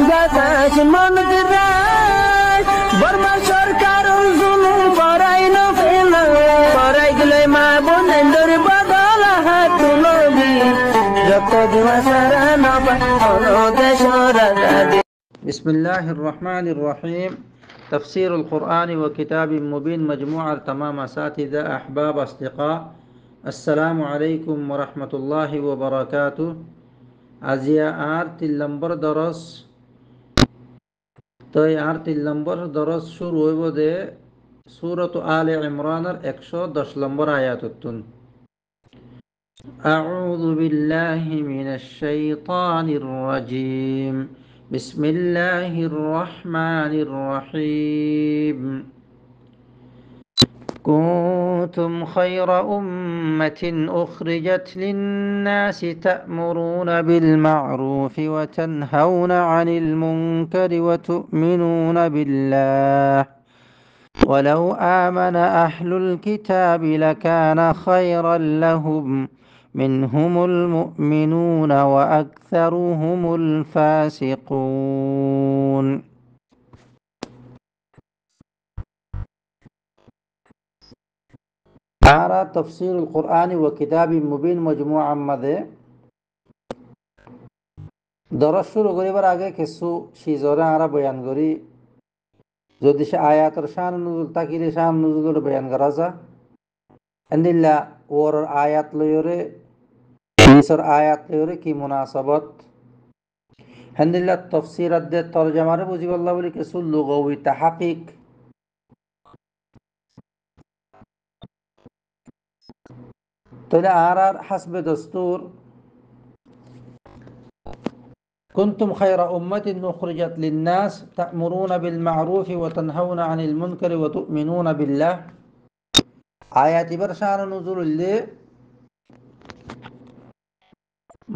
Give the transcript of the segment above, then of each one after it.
বাতাস মন দিরাই বর্মা সরকার জুলুম করাই না ফেলা করাই গেলে মা বোনের বদল হাত নবী যত দিওয়াসারা না পালো দেশ রাজা বিসমিল্লাহির রহমানির রহিম تفسير القرآن وكتاب مبين مجموعة تمام أساتذة أحباب أصدقاء السلام عليكم ورحمة الله وبركاته أزياء آرت اللمبر درس توي آرت اللمبر درس شروع بده سورة آل عمران 110 لمبر آيات التن أعوذ بالله من الشيطان الرجيم بسم الله الرحمن الرحيم كنتم خير أمة أخرجت للناس تأمرون بالمعروف وتنهون عن المنكر وتؤمنون بالله ولو آمن أهل الكتاب لكان خيرا لهم منهم المؤمنون وأكثرهم الفاسقون آرى تفسير القرآن وكتاب مبين مجموعة مده درس شروع করিবার আগে কিছু সিজরে আমরা বয়ান করি যদি সে আয়াতের শান নুজুল তাকিলে শান নুজুলের বয়ান করা যায় আন্দিল্লা ওর আয়াত লয়রে নিসর আয়াত লয়রে কি মুনাসাবাত আন্দিল্লা তাফসীরাত দে তরজমারে বুঝি আল্লাহ বলি কিছু লুগাবি তাহকিক তাহলে আর হাসবে দস্তুর كنتم خير أمة أخرجت للناس تأمرون بالمعروف وتنهون عن المنكر وتؤمنون بالله آيات برشان نزول اللي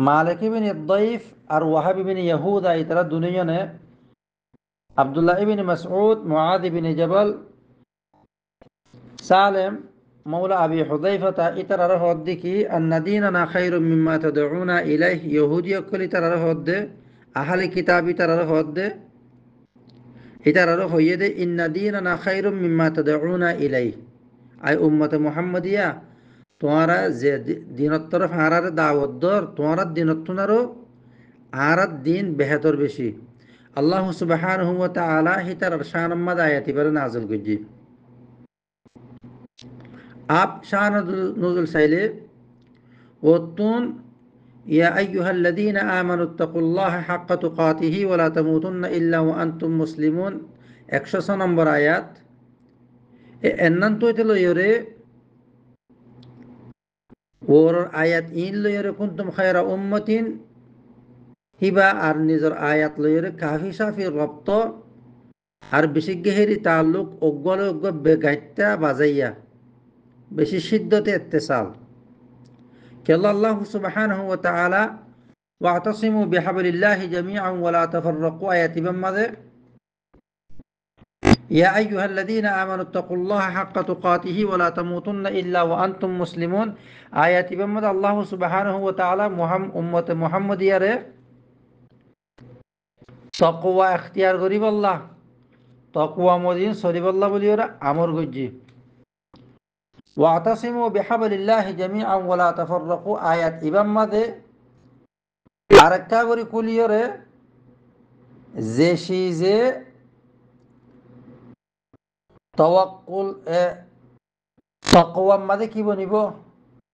مالك بن الضيف أروحب بن يهوذا يترى الدنيا عبد الله بن مسعود معاذ بن جبل سالم مولى أبي حذيفة إترى رهودك أن ديننا خير مما تدعون إليه يهودي كل ترى رهود أهل كتاب ترى رهود إترى رهود إن ديننا خير مما تدعون إليه أي أمة محمدية تمہارا دین الطرف آرار دعوت دار تمہارا دین التنارو آرار دین بہتر بشی اللہ سبحانہ وتعالی ہی تر ارشان امد آیتی پر نازل گجی آپ شان نزل سیلے وطن یا ایها الذین آمنوا اتقوا اللہ حق تقاته ولا تموتن الا وانتم مسلمون 100 نمبر آیات انن تو اتلو یورے اور آیات این لو یورے کنتم خیر امتین হিবা আর নিজের আয়াত লয়ের কাফি সাফি রপ্ত আর বেশি গেহেরি তাল্লুক অজ্ঞলে অজ্ঞ বেগাইত্যা বাজাইয়া বেশি সিদ্ধতে ইত্তেসাল কেল্লা আল্লাহ সুবহানাহু ওয়া তাআলা ওয়াতাসিমু বিহাবলিল্লাহি জামিআন ওয়া লা তাফাররাকু আয়াতি বাম্মাদে ইয়া আইয়ুহাল্লাযীনা আমানু তাকুল্লাহা হাক্কা তুকাতিহি ওয়া লা তামুতুন্না ইল্লা ওয়া আনতুম মুসলিমুন আয়াতি বাম্মাদে আল্লাহ সুবহানাহু ওয়া তাআলা উম্মত মুহাম্মাদিয়ারে তাকওয়া ইখতিয়ার করিব আল্লাহ তাকওয়া মদিন সরিব আল্লাহ বলি ওরা আমর গজ্জি ওয়াতাসিমু বিহাবলিল্লাহি জামিআন ওয়া লা তাফাররাকু আয়াত ইবাম্মাদে আরেকটা করে কুলিয়রে যে সিজে তাওয়াক্কুল তাকওয়া মাদে কি বনিব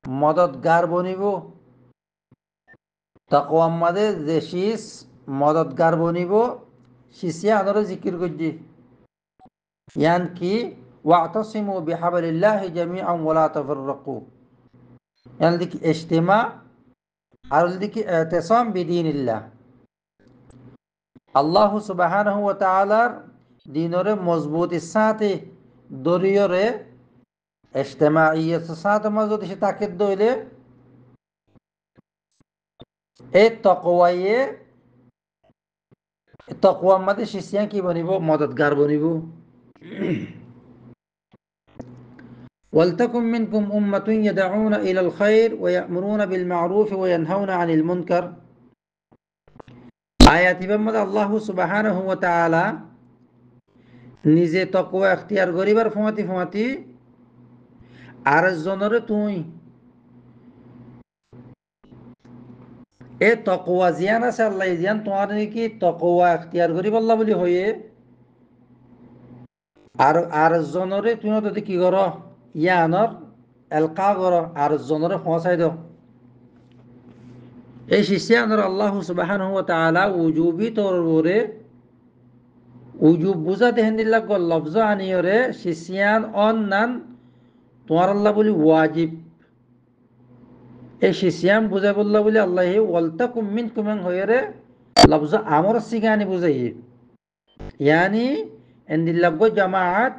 মদদগার বনিব তাকওয়া মাদে যে সিজ মদদগার বনিব শিশিয়া আদরে জিকির করছি ইয়ান কি ওয়াতাসিমু বিহাবলিল্লাহি জামিআন ওয়া লা তাফাররাকু ইয়ান দিকে ইজতিমা আর দিকে ইতিসাম বিদিনিল্লাহ আল্লাহ সুবহানাহু ওয়া তাআলার দিনরে মজবুতির সাথে দরিয়রে ইজতিমাইয়তের সাথে মজবুত সে তাকিদ দইলে এই তাকওয়ায়ে তাকওয়া মাদে শিশিয়া কি বনিব মদদগার বনিব ওয়ালতাকুম মিনকুম উম্মাতুন ইয়াদউনা ইলাল খায়র ওয়া ইয়া'মুরুনা বিল মা'রুফ ওয়া ইয়ানহাউনা আনিল মুনকার আয়াত ইবার মধ্যে আল্লাহ সুবহানাহু ওয়া তাআলা নিজে তাকওয়া ইখতিয়ার করিবার ফমাতি আর জনরে তুই এ তাকওয়া জিয়ান আছে আল্লাহ জিয়ান তোমার কি তাকওয়া ইখতিয়ার করিব আল্লাহ বলি হয়ে আর জনরে তুই যদি কি কর ইয়ানর এলকা কর আর জনরে পৌঁছাই দাও এই শিষ্যানর আল্লাহ সুবহানাহু ওয়া তাআলা উজুবি তরবরে উজুব বুঝাতে হেন্দিল্লাহ লফজ আনিয়রে শিষ্যান অন নান তোমার আল্লাহ বলি ওয়াজিব এই শিষ্যাম বুঝাই বললা বলি আল্লাহ ওয়ালতাকুম মিনকুম হয়ে লফজ আমর সিগানি বুঝাই يعني ان اللغو جماعات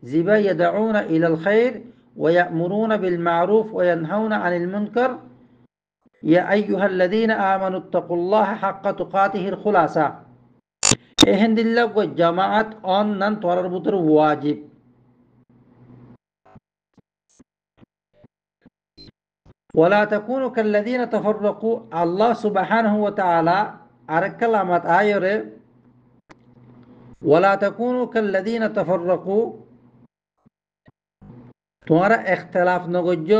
زبا يدعون الى الخير ويأمرون بالمعروف وينهون عن المنكر يا ايها الذين امنوا اتقوا الله حق تقاته الخلاصه هند اللغو جماعات ان نن تورر بطر واجب ولا تكونوا كالذين تفرقوا الله سبحانه وتعالى أركلمت آيره ولا تكونوا كالذين تفرقوا তোমারা اختلاف নগজ্য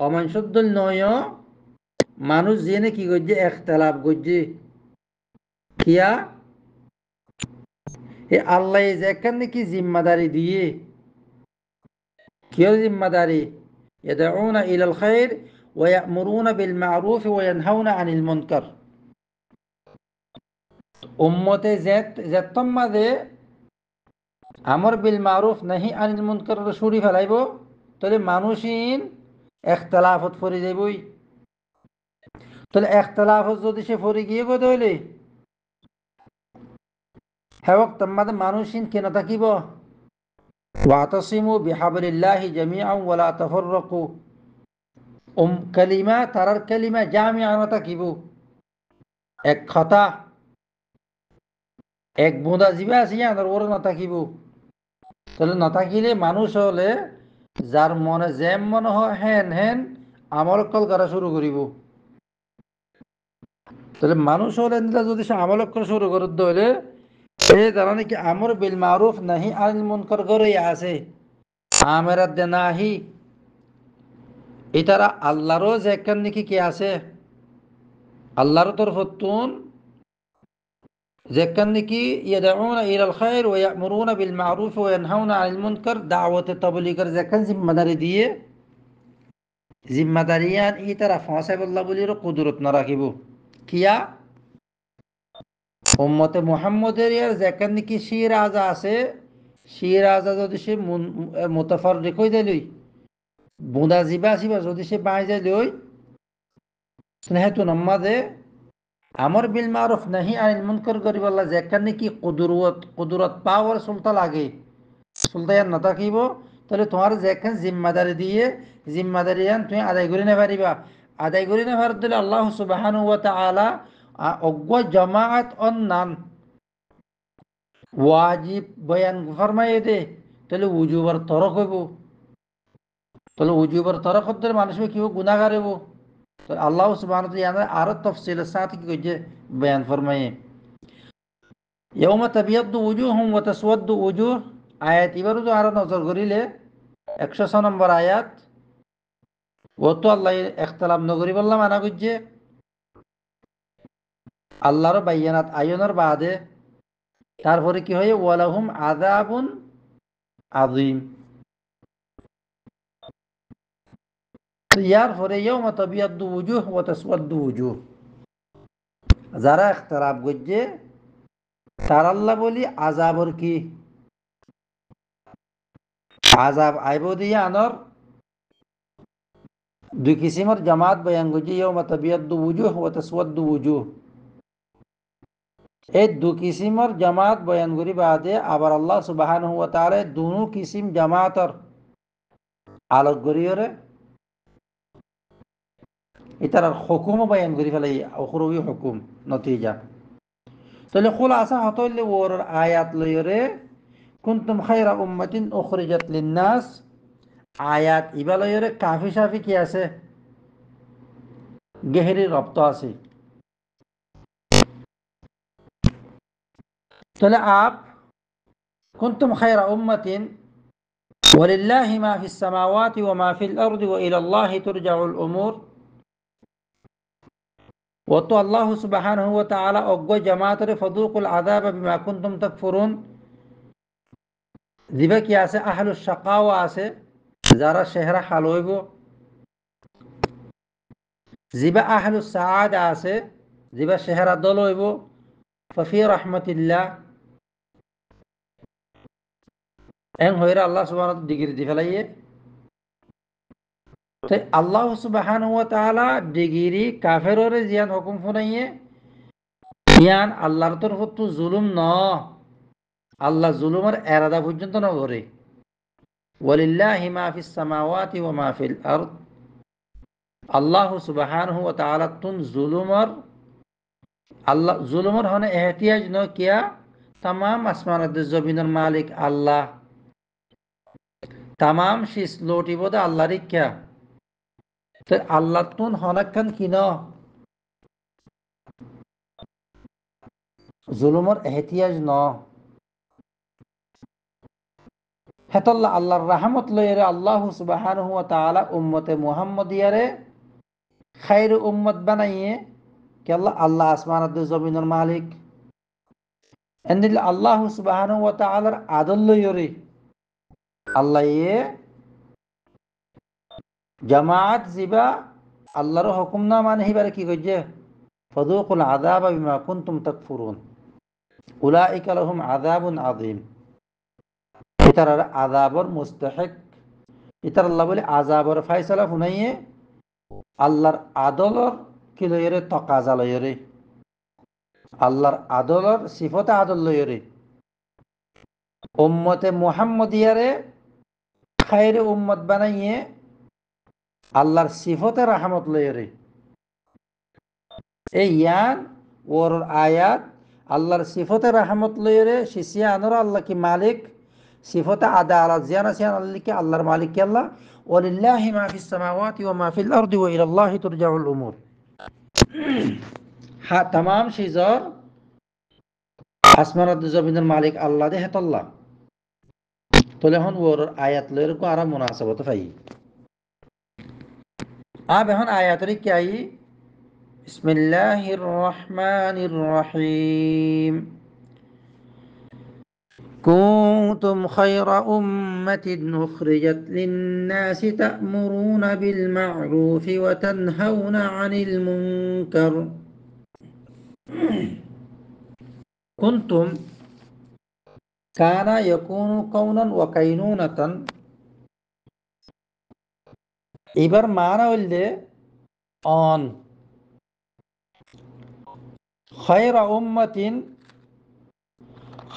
অমান শুদ্ধল নয় মানুষ জেনে কি গজ্জে اختلاف গজ্জে কিয়া এ আল্লাহ যেখানে কি জিম্মাদারি দিয়ে কিয় জিম্মাদারি يدعون إلى الخير ويأمرون بالمعروف وينهون عن المنكر উম্মতে যেতম মাঝে আমর বিল মারুফ নাহি আনিল মুনকার সুরি ফেলাইব তাহলে মানুষিন এখতলাফত ফরি যাইবই তাহলে এখতলাফত যদি সে ফরি গিয়ে গো তাহলে হেওক তোমাদের মানুষিন কেন থাকিব ওয়াতাসিমু বিহাবলিল্লাহি জামিআন ওয়ালা তাফাররাকু কালিমা তারার কালিমা জামিআন থাকিব এক কথা এক বোঁদা জীবা আছে আর ওর না থাকিব তাহলে না থাকিলে মানুষ হলে যার মনে যেম মনে হয় হেন হেন আমল কল করা শুরু করিব তাহলে মানুষ হলে যদি সে আমল করা শুরু করে হলে সে যারা নাকি আমর বিল মারুফ নাহি আনিল মুনকার করে আছে আমেরাত দে নাহি এটারা আল্লাহরও যেখান নাকি কি আছে আল্লাহর তরফতুন যেখান নাকি ইয়াদউনা ইলাল খায়র ওয়া ইয়ামুরুনা বিল মারুফ ওয়া ইয়ানহাউনা আনিল মুনকার দাওয়াত তাবলীগের যেখান জিম্মাদারি দিয়ে জিম্মাদারিয়ান ই তারা ফাঁসাই বল্লা বলির কুদরত না রাখিব কিয়া উম্মতে মুহাম্মদের ইয়ার যেখান নাকি শির আজা আছে শির আজা যদি সে মুতাফাররিক হই দেলই বুঁদা জিবা সিবা যদি সে বাই যায় লই স্নেহেতু নম্মাদে আমর বিল মারুফ নাহি আনিল মুনকার করিব আল্লাহ যেখান নাকি কুদরত পাওয়ার সুলতা লাগে সুলতান না থাকিব তাহলে তোমার যেখান জিম্মাদারি দিয়ে জিম্মাদারিয়ান তুমি আদায় করে না পারিবা আদায় করে না পার দিলে আল্লাহ সুবহানাহু ওয়া তাআলা অজ্ঞ জামাআত অন্নান ওয়াজিব বয়ান ফরমাইয়ে দে তাহলে উজুবার তরক হইব তাহলে উজুবার তরক হতে মানুষ কি গুনাহগার হইব তো আল্লাহ সুবহানাহু ওয়া তাআলা আরো তাফসীলের সাথে কি কইছে বয়ান ফরমাইয়ে ইয়াউমা তাবিয়াদ্দু উজুহুম ওয়া তাসওয়াদ্দু উজুহ আয়াত এবারও তো আরো নজর করিলে 106 নম্বর আয়াত ও তো আল্লাহ ইখতিলাফ নগরি বললাম মানা করছে আল্লাহর বাইয়ানাত আয়নের বাদে তারপরে কি হয় ওয়ালাহুম আযাবুন আযীম ইয়ার পরে ইয়াউমা তাবিয়াদ্দু উজুহ ওয়া তাসওয়াদ্দু উজুহ যারা ইখতিলাফ করছে তার আল্লাহ বলি আযাবর কি আযাব আইব দিয়া আনর দুই কিসিমের জামাত বয়ান করছে ইয়াউমা তাবিয়াদ্দু উজুহ ওয়া তাসওয়াদ্দু উজুহ এই দু কিসিমের জামাত বয়ান করি বাদে আবার আল্লাহ সুবহানাহু ওয়া তাআলা দুনো কিসিম জামাতর আলোক করিয়রে এটার হুকুম বয়ান করি ফেলাই অখরবি হুকুম নতিজা তাহলে খুলাসা হতলে ওর আয়াত লইরে কুনতুম খায়রা উম্মাতিন উখরিজাত লিন-নাস আয়াত ইবালয়রে কাফি সাফি কি আছে গেহরি রপ্ত আছে তাহলে কুনতুম খায়রা উম্মাতিন ওয়ালিল্লাহি মা ফিস সামাওয়াতি ওয়া মা ফিল আরদি ওয়া ইলাল্লাহি তুরজাউল উমুর। ও তো আল্লাহ সুবহানাহু ওয়া তাআলা অজ্ঞ জামাতের ফাদুকুল আযাব বিমা কুনতুম তাকফুরুন। দিবা কি আছে আহলুস শাকাওয়া আছে, যারা চেহারা হাল হইব। জিবা আহলুস সাআদা আছে, জিবা চেহারা দল হইব। ফাফি রাহমাতিল্লাহ এন হইরা আল্লাহ সুবহানাহু ডিগ্রি দি ফেলাইয়ে। তো আল্লাহ সুবহানাহু ওয়া তাআলা ডিগ্রি কাফেররে জিয়ান হুকুম ফুনাইয়ে ইয়ান আল্লাহর তরফ তো জুলুম ন, আল্লাহ জুলুমের এরাদা পর্যন্ত ন করে। ওয়ালিল্লাহি মা ফিস সামাওয়াতি ওয়া মা ফিল আরদ। আল্লাহ সুবহানাহু ওয়া তাআলা তুন জুলুমর আল্লাহ জুলুমর হনে এহতিয়াজ ন কিয়া तमाम আসমানাত জমিনের মালিক আল্লাহ, तमाम শিস লোটিব দা আল্লাহর ইচ্ছা। তো আল্লাহ তুন হনাক্ষণ কিন জুলুমর এহতিয়াজ ন হেতল্লা আল্লাহর রাহমত লইরে আল্লাহ সুবহানাহু ওয়া তাআলা উম্মতে মুহাম্মদিয়ারে খায়র উম্মত বানাইয়ে কেল্লা আল্লাহ আসমানাত জমিনের মালিক। এন্দিল আল্লাহ সুবহানাহু ওয়া তাআলার আদল লইরে আল্লাহ জামাত জিবা আল্লাহর হুকুম না মানে হিবারে কি কইছে ফাদুকুল আযাবা বিমা কুনতুম তাকফুরুন উলাইকা লাহুম আযাবুন আযীম। ইতার আযাবর মুস্তাহিক, ইতার আল্লাহ বলে আযাবর ফয়সালা শুনাইয়ে আল্লাহর আদলর কি লইরে তকাজা লইরে, আল্লাহর আদলর সিফতে আদল লইরে উম্মতে মুহাম্মদিয়ারে খায়রে উম্মত বানাইয়ে আল্লাহর সিফতে রাহমত লইরে। এই ইয়ান ওর আয়াত আল্লাহর সিফতে রাহমত লইরে শিশিয়া আনর আল্লাহ কি মালিক, সিফতে আদালত জিয়ানা সিয়ান আল্লাহ কি আল্লাহর মালিক কি আল্লাহ। ওয়ালিল্লাহি মা ফিস সামাওয়াতি ওয়া মা ফিল আরদি ওয়া ইলাল্লাহি তুরজাউল উমুর। হ্যাঁ तमाम শিজর আসমানাত জমিনের মালিক আল্লাহ দে হেতল্লাহ। তোলে হন ওর আয়াত লইরে কো আরা মুনাসাবত ফাই। আব এখন আয়াতের কি আই বিসমিল্লাহির রহমানির রহিম। কুনতুম খায়রা উম্মাতিন উখরিজাত লিন-নাসি তা'মুরুনা বিল মা'রুফি ওয়া তানহাউনা 'আনিল মুনকার। কুনতুম কানা ইয়াকুনু কাউনান ওয়া কাইনুনাতান। এবার মানা হইলে অন খায়রা উম্মাতিন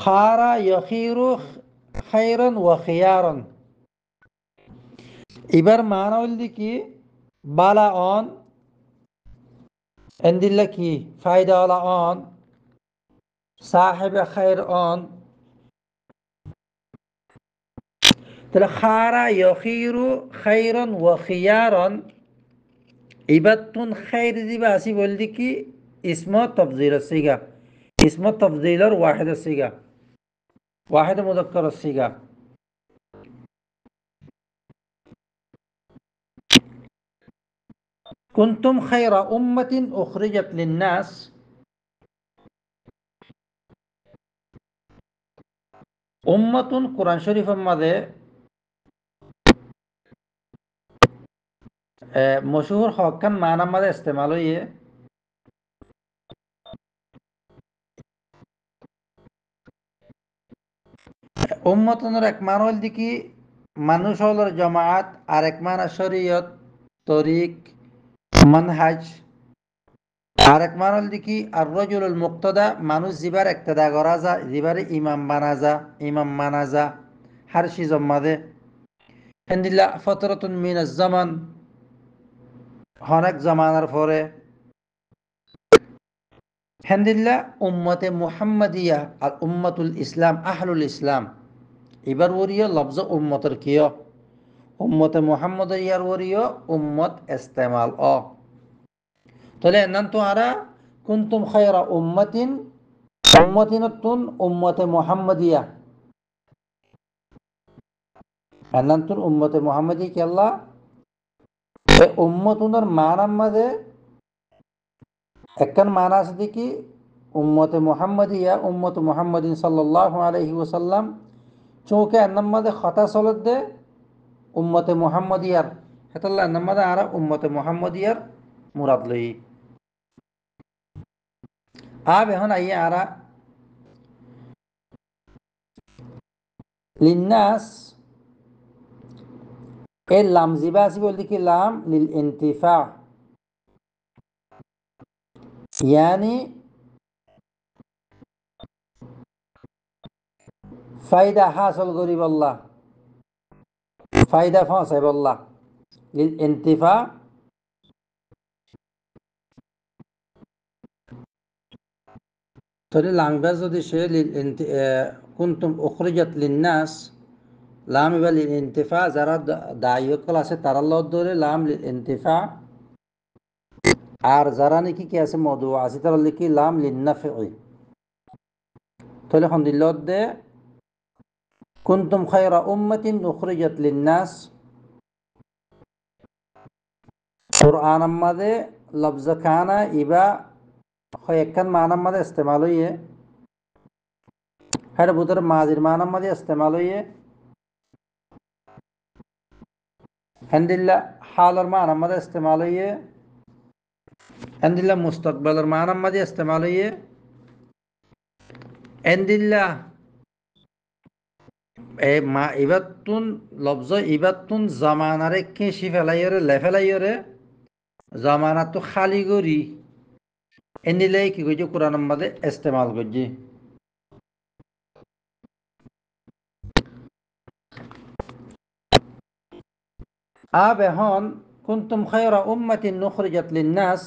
খারা ইয়াখিরু খায়রান ওয়া খিয়ারান। এবার মানা হইলে কি বালা অন এন্দিল্লা কি ফায়দা ওয়ালা অন সাহেব খায়র অন। তাহলে খারা ইয়াখিরু খায়রান ওয়া খিয়ারান এবার তুন খায়র দিবা আসি বলদি কি ইসমত তফজিল সিগা, ইসমত তফজিলর ওয়াহিদ সিগা, ওয়াহিদ মুযাক্কার সিগা। কুনতুম খায়রা উম্মাতিন উখরিজাত লিন-নাস। উম্মাতুন কোরআন শরীফের মাঝে মশহুর হকান মানার মাঝে ইস্তেমাল হইয়ে উম্মাতুনের এক মান হল দিকি মানুষ হলর জামাত, আর এক মানা শরীয়ত তরিক মানহাজ, আর এক মান হল দিকি আর রাজুলুল মুক্তাদা মানুষ জিবার ইক্তেদা করা যা, জিবারে ইমাম বানা যা, ইমাম মানা যা হার শি জম্মাদে। হেন্দিল্লা ফতরাতুন মিনাজ জামান অনেক জামানার পরে হেন্দিল্লা উম্মতে মুহাম্মাদিয়া আর উম্মতুল ইসলাম আহলুল ইসলাম। এবার ওরিও লফজ উম্মতের কিয় উম্মতে মুহাম্মদের ইয়ার ওরিও উম্মত ইস্তেমাল তাহলে এনান তো আরা কুনতুম খায়রা উম্মাতিন উম্মতিনতুন উম্মতে মুহাম্মাদিয়া এনান্তুন উম্মতে মুহাম্মাদি কি আল্লাহ এই উম্মতুনের মানার মাঝে একখান মানা আছে দেখি উম্মতে মুহাম্মাদিয়া উম্মত মুহাম্মাদিন সাল্লাল্লাহু আলাইহি ওয়াসাল্লাম চৌকে এনার মাঝে কথা চলত দে উম্মতে মুহাম্মাদিয়ার হেতাল্লাহ এনার মাঝে আরা উম্মতে মুহাম্মাদিয়ার মুরাদ লই আব এখন আইয়া আরা লিন্নাস এই লাম জিবা আসি বলতে কি লাম লিল ইনতিফা ইয়ানি ফায়দা হাসল করি বল্লা ফায়দা ফাঁসাই বল্লা লিল ইনতিফা তবে লাংবাজ যদি সে কুনতুম উখরিজাত লিন্নাস লাম ইবা লিল ইনতিফা যারা দায়িকল আছে তার আল্লাহ ধরে লাম লিল ইনতিফা আর যারা নাকি কি আছে মধু আছে তারা লিখি লাম লিন্নাফি তাহলে হন্দিল্লত দে কুনতুম খায়রা উম্মাতিন উখরিজাত লিন্নাস কুরআন মাদে লফজ কানা ইবা একখান মানার মাঝে ইস্তেমাল হইয়ে হ্যাঁ বুধের মাজির মানার মাঝে ইস্তেমাল হইয়ে হ্যান্দিল্লা হালর মানার মাঝে ইস্তেমাল হইয়ে হ্যান্দিল্লা মুস্তাকবালের মানার মাঝে ইস্তেমাল হইয়ে হ্যান্দিল্লা ইবাতুন লফজ ইবাতুন জামানারে কেশি ফেলাইয়রে লেফেলাইয়রে জামানা তো খালি করি এনিলাই কি কইছে কোরআন মাঝে ইস্তেমাল করছে আব এখন কুনতুম খায়রা উম্মাতিন উখরিজাত লিন্নাস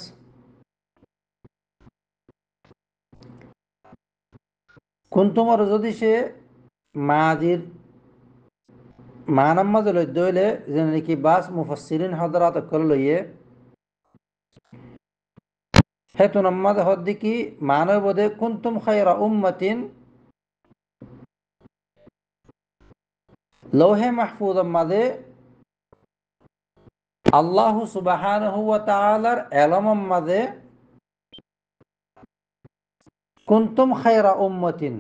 কুনতুমর যদি সে মাজির মানার মাঝে লইতে হইলে যেন নাকি বাস মুফাসসিরিন হযরত কল লইয়ে হেতু নামাজ হদ্দি কি মানব বোধে কুনতুম খায়রা উম্মাতিন লৌহে মাহফুজ মাঝে আল্লাহ সুবহানাহু ওয়া তাআলার এলম মাঝে কুনতুম খায়রা উম্মাতিন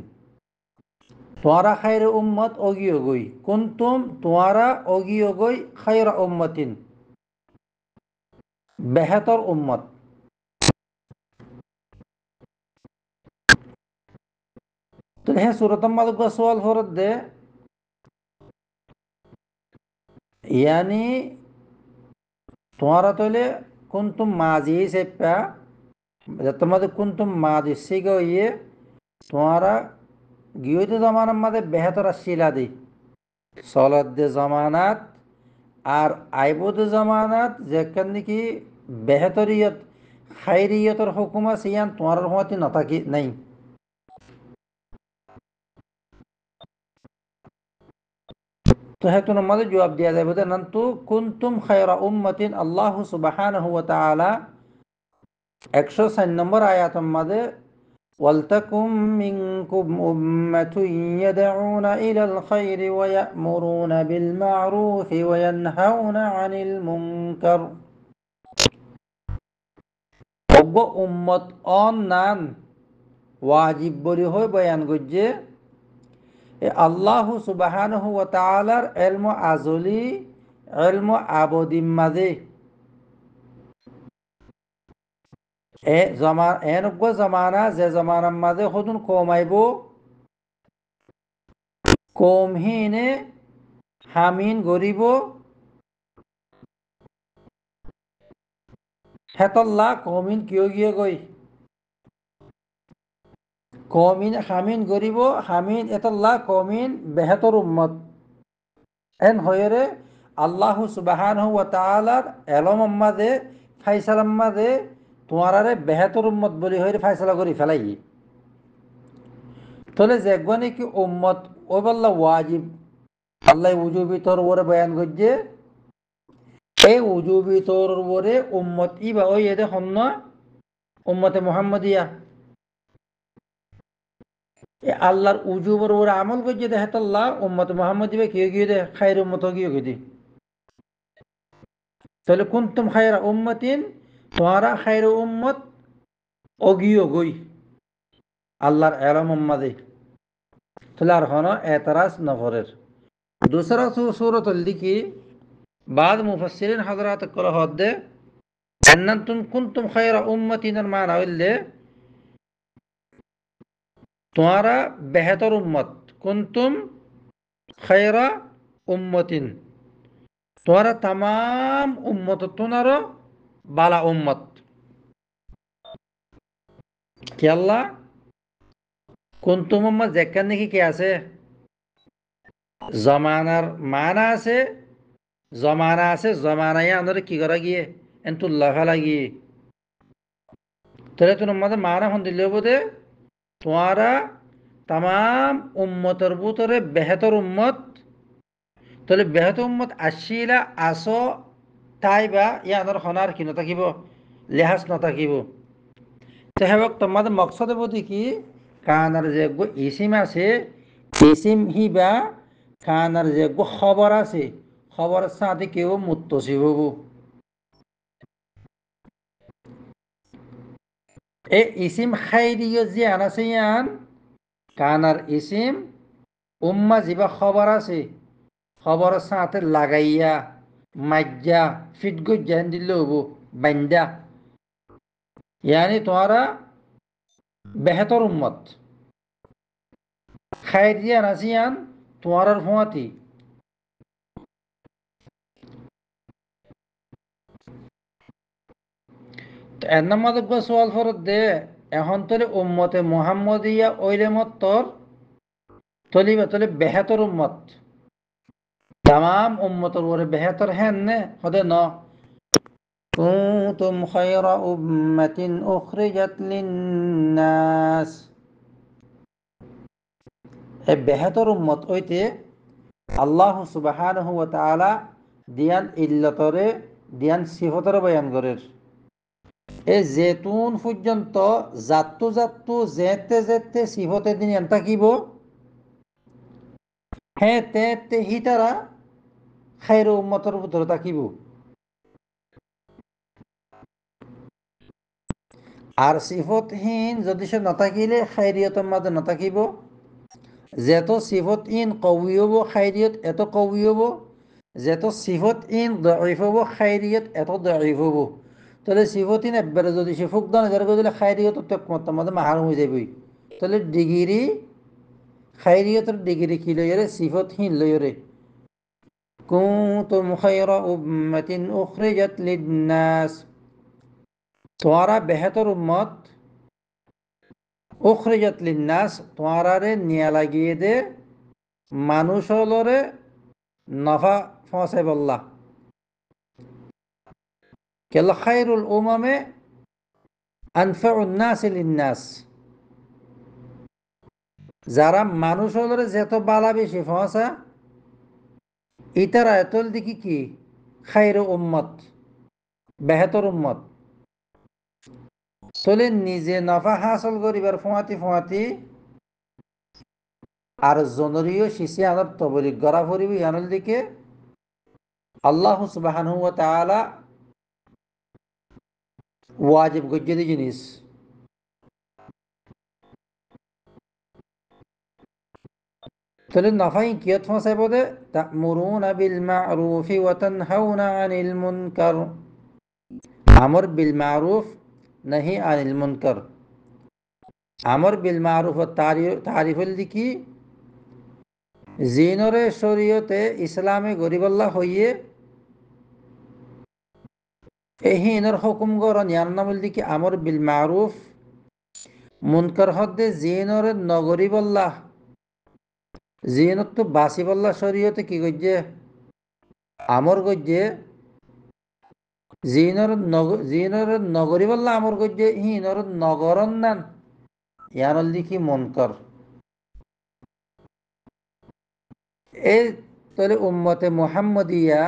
তোয়ারা খায়রে উম্মত অগিয় গই কুনতুম তোয়ারা অগিয় গই খায়রা উম্মাতিন বেহতর উম্মত তো হে সুরতম মালুক সওয়াল ফরত দে ইয়ানি তোয়ারা তলে কুনতুম মাজি সে পা তোমাদের কুনতুম মাজি সিগো ইয়ে তোয়ারা গিয়তে জমানার মাঝে বেহতর শিলা দি সলত দে জমানাত আর আইবুদ জমানাত যেখান নাকি বেহতরিয়ত খাইরিয়তর হুকুম আছে ইয়ান তোমার হতে নথাকি নাই তো হেতু আমাদের জবাব দেওয়া যাবে যে নন্তু কুনতুম খায়রা উম্মাতিন আল্লাহ সুবহানাহু ওয়া তাআলা 104 নম্বর আয়াতের মধ্যে ওয়ালতাকুম মিনকুম উম্মাতুন ইয়াদউনা ইলাল খায়রি ওয়া ইয়া'মুরুনা বিল মা'রুফি ওয়া ইয়ানহাউনা আনিল মুনকার অব উম্মত অন নান ওয়াজিব বলি হয় বয়ান গজ্জে আল্লাহ সুবহানাহু ওয়া তাআলার ইলম আজলি ইলম আবদিম মাঝে জমানা যে জমানার মাঝে সদুন কমাইব কমহীনে হামিন গরিব হেতল্লা কমিন কিয় গিয়ে গই কমিন হামিন গরিব হামিন এতল্লা কমিন বেহতর উম্মত এন হয়েরে আল্লাহ সুবহানাহু ওয়া তাআলার এলম মাঝে ফাইসালাম মাঝে তোমারে বেহতর উম্মত বলি হয়ে ফাইসলা করি ফেলাই তাহলে যেগুলো কি উম্মত ও বললা ওয়াজিব আল্লাহ উজুবি তোর ওরে বয়ান করছে এই উজুবি তোর ওরে উম্মত ইবা ওই এদে হন্ন উম্মতে মুহাম্মাদিয়া এ আল্লাহর উজুবর ওরা আমল করছে দেখে আল্লাহ উম্মত মোহাম্মদ দিবে কেউ গিয়ে দে খাইর উম্মত গিয়ে গিয়ে দি তাহলে কুনতুম খায়রা উম্মতিন তোমরা খাইর উম্মত অগিয়ে গই আল্লাহর এলম উম্মাদে তাহলে আর হন এতরাজ নফরের दूसरा सूरत की बाद मुफस्सिरीन हजरात कल हद्दे अन्नतुम कुंतुम खैरा उम्मतिन माना इल्ले तुम्हारा बेहतर उम्मत कुंतुम खैरा उम्मतिन तुम्हारा तमाम उम्मत तुनारो बाला उम्मत क्या अल्लाह कुंतुम उम्मत जेकन की क्या से জমানার মানা আছে জমানা আছে জমানায় আমরা কি করা গিয়ে এন্তুল্লাহ লাগিয়ে তাহলে তোর মধ্যে মানা হন দিলে বোধে তোমারা তাম উম্মতের ভিতরে বেহতর উম্মত তাহলে বেহতর উম্মত আসিলা আসো তাই বা ইয়ানোর হনার কি নথাকিব লেহাজ নথাকিব তো হেবক তোমাদের মকসদে বোধি কি কানার যে ইসিম আছে ইসিম হি বা খানার যে খবর আছে খবরের সাথে কেউ মুত্তসিব হব এ ইসিম খাইরিয় যে আনাছে ইয়ান কানার ইসিম উম্মা যিবা খবর আছে খবরের সাথে লাগাইয়া মাজ্জা ফিটগো জ্ঞান দিলে হব বান্দা ইয়ানি তোমারা বেহতর উম্মত খাইরিয়া আনাছে ইয়ান তোমার ফুয়াতি এর নামাজ সোয়াল ফরত দে এখন তোলে উম্মতে মোহাম্মদিয়া ওইলে মত্তর তলিবা তোলে বেহেতর উম্মত তাম উম্মতর ওরে বেহেতর হ্যান নে হদে ন কুনতুম খায়রা উম্মাতিন উখরিজাত লিন্নাস এ বেহেতর উম্মত ওইতে আল্লাহ সুবহানাহু ওয়া তাআলা দিয়ান ইল্লতরে দিয়ান সিফতরে বয়ান করের এই জেতুন পর্যন্ত জাতু জাতু যেতে যেতে সিফতে দিন থাকিব হ্যাঁ তে হিতারা খাইর উম্মতর ভিতরে থাকিব আর সিফতহীন যদি সে নাথাকিলে খাইরিয়তের মাঝে নাথাকিব যেত সিফত ইন কবি হব খাইরিয়ত এত কবি হব যেত সিফত ইন দঈফ হব খাইরিয়ত এত দঈফ হব তাহলে সিফতিন একবারে যদি সে ফুকদান এদের দিলে খাইরিয়ত মতের মধ্যে মাহার হয়ে যাবই তাহলে ডিগ্রি খাইরিয়তের ডিগ্রি কি লইরে সিফতহীন লইরে কুনতুম খায়রা উম্মাতিন উখরিজাত লিন্নাস তোমরা বেহতর উম্মত উখরিজাত লিন্নাস তোমরারে নিয়া লাগিয়ে দে মানুষ হলরে নফা ফসে বললা কেল খায়রুল উমামে আনফাউন নাস লিন্নাস যারা মানুষ হলরে যেত বালা বেশি ফসা ইতারা এতল দেখি কি খায়র উম্মত বেহতর উম্মত চলে নিজে নফা হাসল করিবার ফোঁয়াতি আর জনরীয় শিশি আনার তবলিক গড়া ফুরিব ইয়ানুল দিকে আল্লাহ সুবহানাহু ওয়া তাআলা ওয়াজিব গজ্জেদি জিনিস তাহলে নফাই কিয়ত ফসাই বদে তা'মুরুনা বিল মা'রুফি ওয়া তানহাউনা আনিল মুনকার আমর বিল মা'রুফ নাহি আনিল মুনকার আমর বিল মা'রুফ তারিফুল দিকি জিনরে শরীয়তে ইসলামে গরিবাল্লাহ হইয়ে এহিনর হুকুম গরন ইয়ান্নামুল দিকি আমর বিল মা'রুফ মুনকার হদ্দে জিনরে নগরিবাল্লাহ জিনত তো বাসিবাল্লাহ শরীয়তে কি গজ্জে আমর গজ্জে জিনর নগরিবাল্লাহ আমর গজ্জে হিনর নগরন নান ইয়ানল দিকি মুনকার এই তলে উম্মতে মুহাম্মদিয়া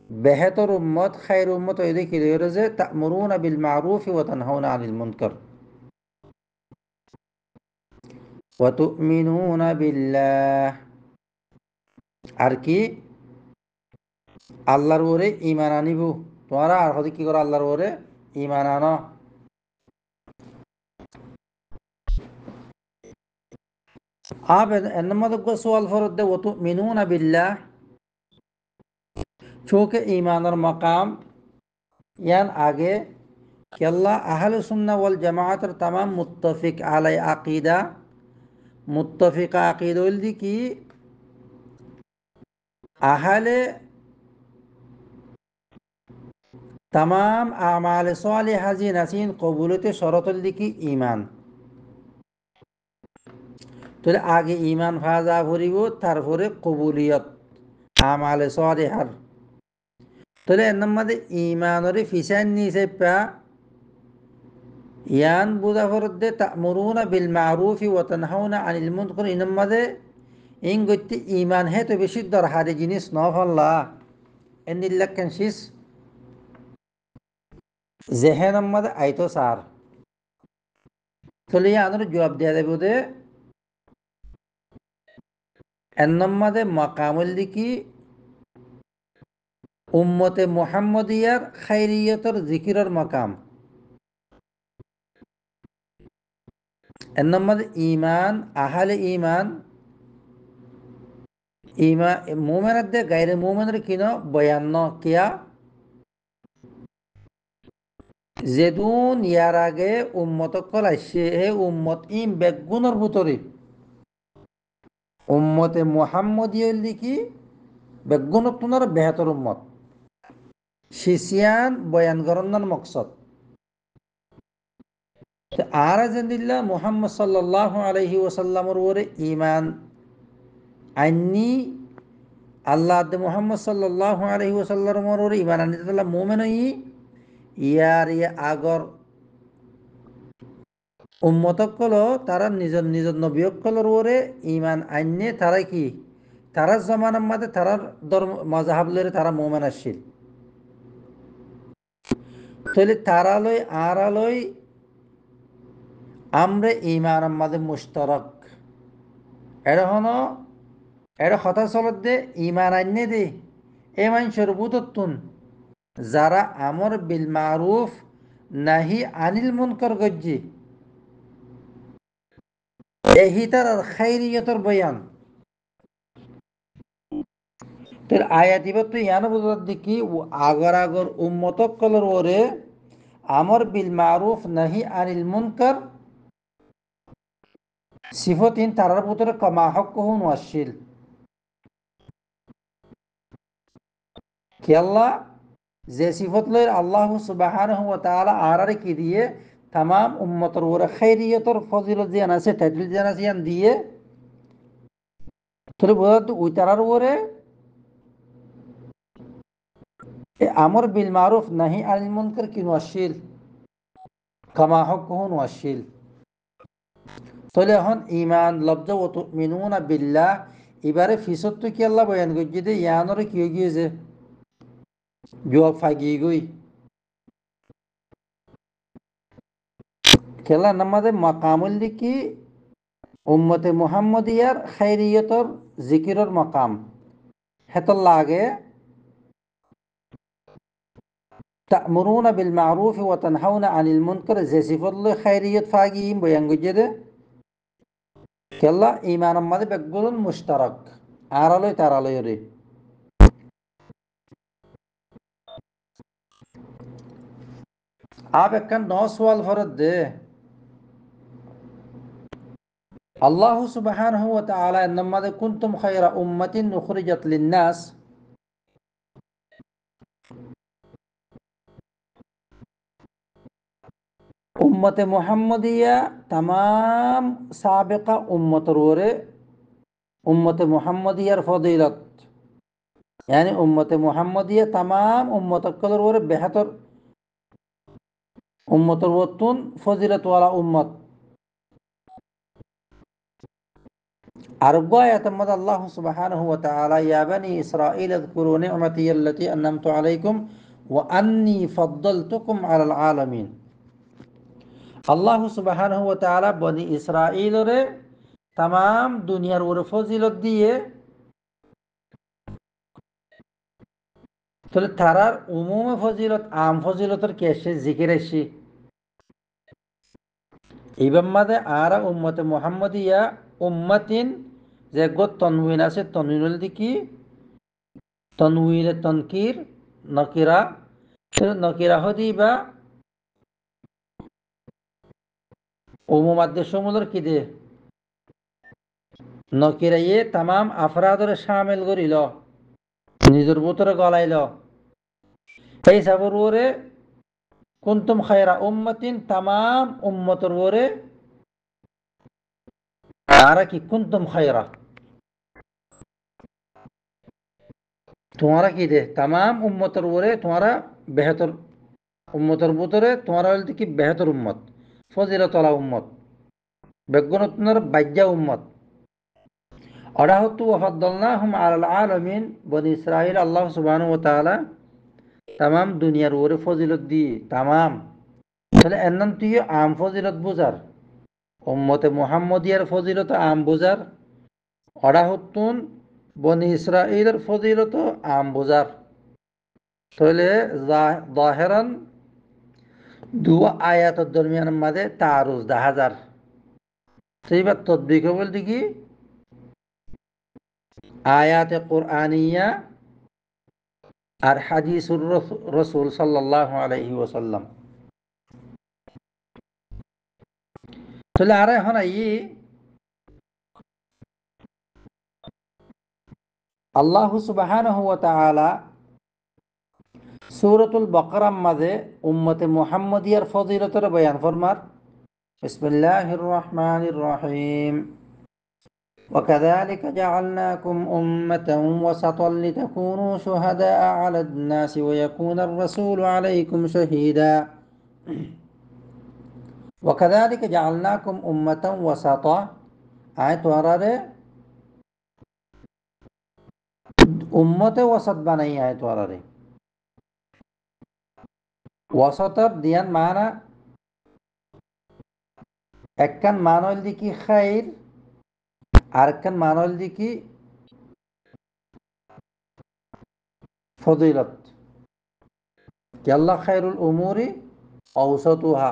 বেহতর উম্মত খায়র উম্মত ওই দেখি যে তা'মুরুনা বিল মা'রুফি ওয়া তানহাউনা আনিল মুনকার ওয়া তুমিনুনা বিল্লাহ, আর কি আল্লাহর ওরে ঈমান আনিব। তোমরা আর হদি কি করো, আল্লাহর ওরে ঈমান আনো। आप एनमद को सवाल फरद दे वो तो मिनून बिल्लाह चूँकि ईमान और मकाम यान आगे कि अल्लाह अहल सुन्ना वल जमाअत और तमाम मुत्तफिक आलै अकीदा मुत्तफिक अकीदुल दी की अहल तमाम आमाल सालिहा जी नसीन कबूलत शरतुल दी की ईमान। तो आगे ईमान फाजा भरिब तारपरे कबूलियत आमाल सालिहार। तो एनमद ईमान और फिसान नीसे पा यान बुदा फरदे तअमुरूना बिल मारूफि व तनहाउना अनिल मुनकर इनमदे इन गति ईमान है तो बेशी दर हारे जिनिस नफल्ला एनिल्लकंसिस जेहन मद आइतो सार। तो यानर जवाब दिया दे बुदे एनमदे मकामुल दिकी उम्मते मुहम्मदियार खैरियतर जिकिरर मकाम एनमद ईमान अहल ईमान मोमेन दे गैर मोमेन किनो बयान किया जेदून यार आगे उम्मत कल आसे उम्मत इम बेगुनर भुतरे उम्मते मुहम्मदियल की बेगुन तुनार बेहतर उम्मत शिशियान बयान करन्नर मकसद आरा जंदिल्ला मुहम्मद सल्लल्लाहु अलैहि वसल्लम ओरे ईमान अन्नी अल्लाह दे मुहम्मद सल्लल्लाहु अलैहि वसल्लम ओरे ईमान अन्नी तला मोमेन यार ये आगर उम्मतकलो तारा निजर निजर नबियकलर ओरे ईमान अन्ने तारा की तारा जमाना मदे तारा धर्म मजहब लेरे तारा मोमेन आशिल। तले तारा लय आरा लय आमरे ईमान मदे मुश्तरक एड़ा हनो एड़ा खता चलत दे ईमान अन्ने दे ए मान शरबुततुन जारा आमर बिल मारूफ नाही अनिल मुनकर गज्जी एहितर खैरियतर बयान। फिर आयातिबत तो यान बुझत दिकी आगर आगर उम्मतक कलर ओरे आमर बिल मारूफ नहीं अनिल मुनकर सिफतिन तारार पुत्र कमा हक हुन वाशिल कि अल्लाह जे सिफत ले अल्लाह सुब्हानहु व तआला आरार की दिए तमाम उम्मतर ओरे खैरियतर फजिलत जाना से टाइटल जाना से यान दिए तो बुझत उई तारार ओरे আমর বিল মারুফ নাহি আনিল মুনকার কি ওয়াশিল কামা হুকুন ওয়াশিল। তাহলে এখন ঈমান লব্জ ও তুমিনুনা বিল্লাহ এবারে ফিসত কি আল্লাহ বয়ান করছে যে ইয়ানরে কি গিয়েছে জবাব ফাগি গই খেলা নামাজে মাকামুল দিকি উম্মতে মুহাম্মদিয়ার খায়রিয়তর জিকিরর মাকাম হেতল লাগে تأمرون بالمعروف وتنهون عن المنكر زي صفة خيرية فاقيين بيانجده كلا إيمان ماذا بقولون مشترك عرالي ترالي يري आप كان नौ सवाल फरद दे अल्लाह सुब्हानहु व तआला इन्नमा कुंतुम खैरा उम्मतिन उखरिजत लिन्नास उम्मत मुहम्मदिया तमाम साबिका उम्मत रोरे उम्मत मुहम्मदियार फजीलत यानी उम्मत मुहम्मदिया तमाम उम्मत कलर रोरे बेहतर उम्मत वतुन फजीलत वाला उम्मत अरबा यतमद अल्लाह सुब्हानहु व तआला या बनी इस्राईल अज़कुरू निअमती अल्लती अन्नमतु अलैकुम व अन्नी फद्दलतुकुम अलल आलमीन। अल्लाह सुब्हानहु व तआला बनी इस्राईल रे তাম দুনিয়ার ওরে ফজিলত দিয়ে তাহলে তারার উমুমে ফজিলত আম ফজিলতের কেসে জিকির এসি এইবার মাঝে আর উম্মতে মোহাম্মদিয়া উম্মাতিন যে গো তনউইন আছে তনউইন দিকি তনউইনে তনকির নকিরা নকিরা হদিবা উমুমাদ্দে সমূলের কি দে নকিরাইয়ে তাম আফরাদরে সামিল করিল নিজের ভিতরে গলাইল এই সাবর ওরে কুনতুম খায়রা উম্মাতিন তাম উম্মতর ওরে আর কি কুনতুম খায়রা তোমারা কি দে তাম উম্মতর ওরে তোমারা বেহতর উম্মতর ভিতরে তোমারা হল কি বেহতর উম্মত ফজিলতলা উম্মত বেগুনতনের বাজ্যা উম্মত অরাহতু ওয়াফাদ্দালনাহুম আলাল আলামিন বনি ইসরাইল আল্লাহ সুবহানাহু ওয়া তাআলা তাম দুনিয়ার ওরে ফজিলত দি তাম তাহলে এন্নান তুই আম ফজিলত বুঝার উম্মতে মুহাম্মদিয়ার ফজিলত আম বুঝার অরাহতুন বনি ইসরাইলের ফজিলত আম বুঝার তাহলে জাহেরান দু আয়াতের দরমিয়ানের মাঝে তারুজ দেখা যার সেইবার তদ্বিক বলতে কি আয়াতে কোরআনিয়া আর হাদিসুর রসুল সাল্লাল্লাহু আলাইহি ওয়াসাল্লাম তাহলে আর এখন আল্লাহ সুবহানাহু ওয়া তাআলা সূরাতুল বাকারার মাঝে উম্মতে মুহাম্মদিয়ার ফজিলতের বয়ান ফরমার বিসমিল্লাহির রহমানির রহিম وكذلك جعلناكم أمة وسطا لتكونوا شهداء على الناس ويكون الرسول عليكم شهيدا وكذلك جعلناكم أمة وسطا آية وراره أمة وسط بني آية وراره ওয়াসতর দিয়ান মানা একখান মানল দিকি খাইর আর একখান মানল দিকি ফজিলত আল্লাহ খায়রুল উমুরি ঔসতুহা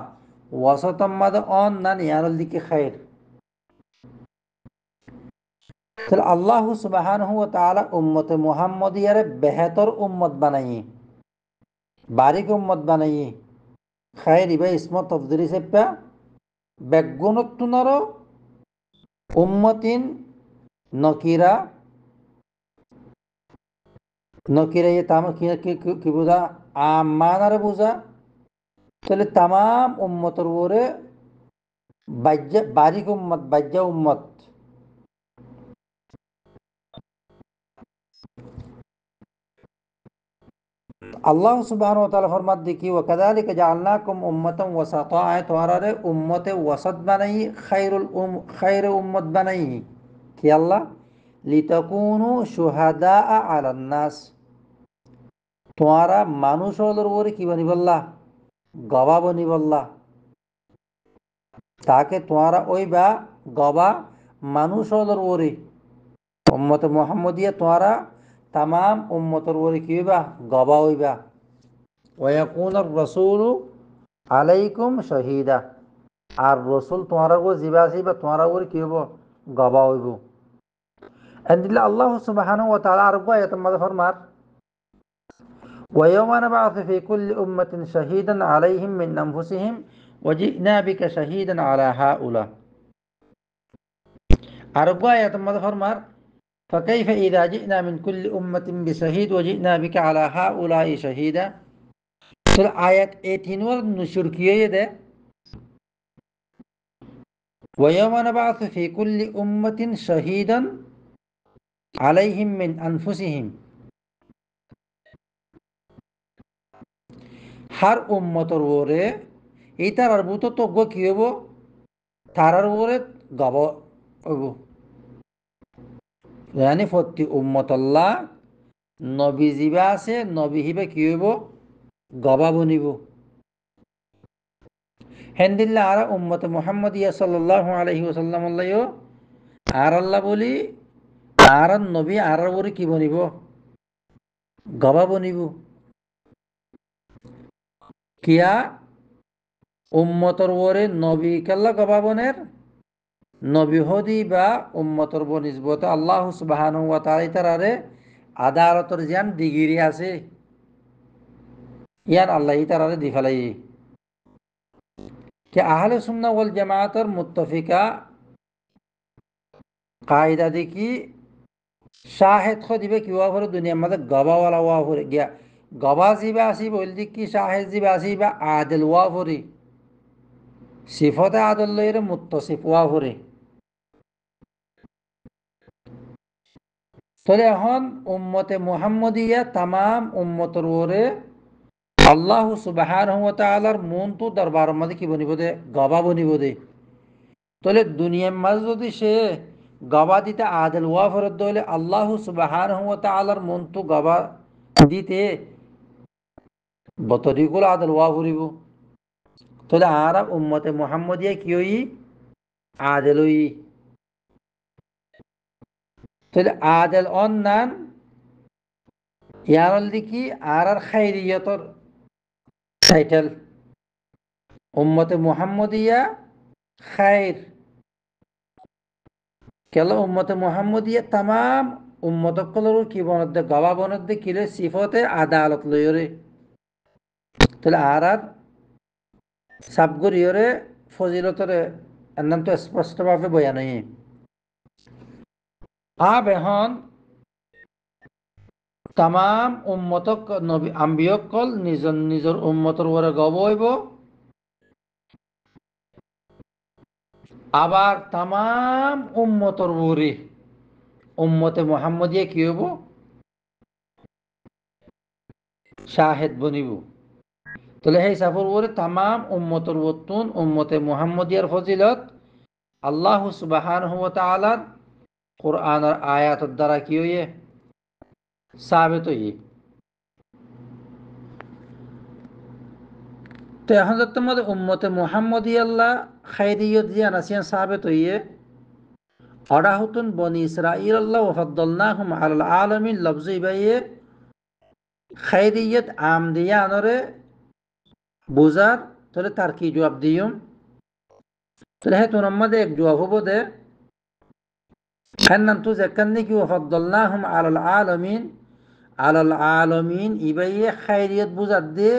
ওয়াসতম মাদে অন না নিয়ানল দিকি খাইর তাহলে আল্লাহ সুবহানাহু ওয়া তাআলা উম্মতে মুহাম্মদিয়ারে বেহতর উম্মত বানাই বারিক উম্মত বানাই খায়ের ইবা ইসমত তফদিলি সেপ্পা বেগুনতুনারো উম্মতিন নকিরা নকিরা ইয়ে তাম কি বুঝা আমানারে বুঝা তাহলে তাম উম্মতর ওরে বারিক উম্মত বাজ্যা উম্মত আল্লাহ সুবহানাহু ওয়া তাআলা ফরমাত দেখি ওয়া কাযালিকা জাআলনাকুম উম্মাতান ওয়াসাতা তোমারে উম্মতে ওয়াসাত বানাই খায়রুল উম্মত বানাই কি আল্লাহ লিতাকুনু শুহাদা আলান নাস তোমারা মানুষের উপরে কি বানিবল্লা গবাহ বানিবল্লা তাকে তোমারা ওইবা গবা মানুষের উপরে উম্মতে মুহাম্মদিয়া তোমারা তাম উম্মতের উপরে কি হইবা গবা হইবা ওয়াকুনার রাসূলু আলাইকুম শাহীদা আর রসুল তোমার উপর জিবা আসিবা তোমার উপরে কি হইব গবা হইব এন্দিল্লা আল্লাহ সুবহানাহু ওয়া তাআলা আরবা আয়াতের মধ্যে ফরমার ويوم نبعث في كل أمة شهيدا عليهم من أنفسهم وجئنا بك شهيدا على هؤلاء أربعة آيات فرمار فكيف إذا جئنا من كل أمة بشهيد وجئنا بك على هؤلاء شهيدا آيات 18 نشر كيه ده ويوم نبعث في كل أمة شهيدا عليهم من أنفسهم हर उम्मतर ओरे इतार अरबुतो तो गो कियोबो तारार ओरे गबो ओबो यानी फत्ती उम्मतल्लाह नबी जिबा আছে নবী হিবে কিয়োবো গবা বনিবো হেন্দিল্লা আরা উম্মতে মুহাম্মদিয়া সাল্লাল্লাহু আলাইহি ওয়াসাল্লাম আল্লাহ আর আল্লাহ বলি আর নবী আর বলি কি বনিব গবা বনিব কিয়া উম্মতর ওরে নবী কাল্লা গবা বনের নবী হদি বা উম্মতর বনিসবত আল্লাহ সুবহানাহু ওয়া তাআলা তারারে আদালতর জান ডিগ্রি আছে ইয়ান আল্লাহ তারারে দি ফেলাই কে আহলে সুন্নাহ ওয়াল জামাআতর মুত্তাফিকা কায়দা দেখি শাহেদ খদিবে কি ওয়া ফরে দুনিয়ার মধ্যে গবাওয়ালা ওয়া ফরে গিয়া গবা জিবা আসি বলদি কি শাহেদ জিবা আসি বা আদিল ওয়া ফরে সিফতে আদল লইরে মুত্তাসিফ ওয়া ফরে তাহলে এখন উম্মতে মুহাম্মদিয়া তামাম উম্মতর ওরে আল্লাহ সুবহানাহু ওয়া তাআলার মন তো দরবার মধ্যে কি বনিব দে গবা বনিব দে তাহলে দুনিয়ার মাঝে যদি সে গবা দিতে আদিল ওয়া ফরত দইলে আল্লাহ সুবহানাহু ওয়া তাআলার মন তো গবা দিতে বতরিকুল আদিল ওয়া ফুরিব তাহলে আর উম্মতে মুহাম্মদিয়া কি হই আদিল হই তাহলে আদিল অন্নান ইয়ারল দিকি আর খাইরিয়তর টাইটেল উম্মতে মুহাম্মদিয়া খাইর কেলা উম্মতে মুহাম্মদিয়া তামাম উম্মত কলর কি বনদে গবা বনদে কিলে সিফতে আদালত লইরে তাহলে আর সাবগরিয়রে ফজিলতরে এন্নান তো স্পষ্টভাবে বয়ান হই আব এখন তামাম উম্মতক নবী আম্বিয়কল নিজর নিজর উম্মতর ওরে গব হইব আবার তামাম উম্মতর ওরে উম্মতে মুহাম্মদিয়া কি হইব শাহেদ বনিব তাহলে সেই সাফর ওরে তামাম উম্মতর ওতুন উম্মতে মুহাম্মদিয়ার ফজিলত আল্লাহ সুবহানাহু ওয়া তাআলার কুরআনের আয়াতের দ্বারা কি হইয়ে সাবিত হইয়ে তো এখন তোমাদের উম্মতে মুহাম্মদিয়াল্লাহ খাইরিয়ত জিয়ান আসিয়ান সাবিত হইয়ে অডাহুতুন বনি ইসরাইল আল্লাহ ওয়াফাদ্দালনাহুম আলাল আলামিন লফজ ইবাইয়ে খাইরিয়ত আম দিয়া আনরে বুজার তাহলে তার কি জবাব দিয়ম তাহলে হ্যাঁ তোর মধ্যে এক জবাব হবো দে হ্যাঁ তো যেখানে কি ওয়াফাদ্দালনাহুম আলাল আলামিন ইবাইয়ে খাইরিয়ত বুজার দে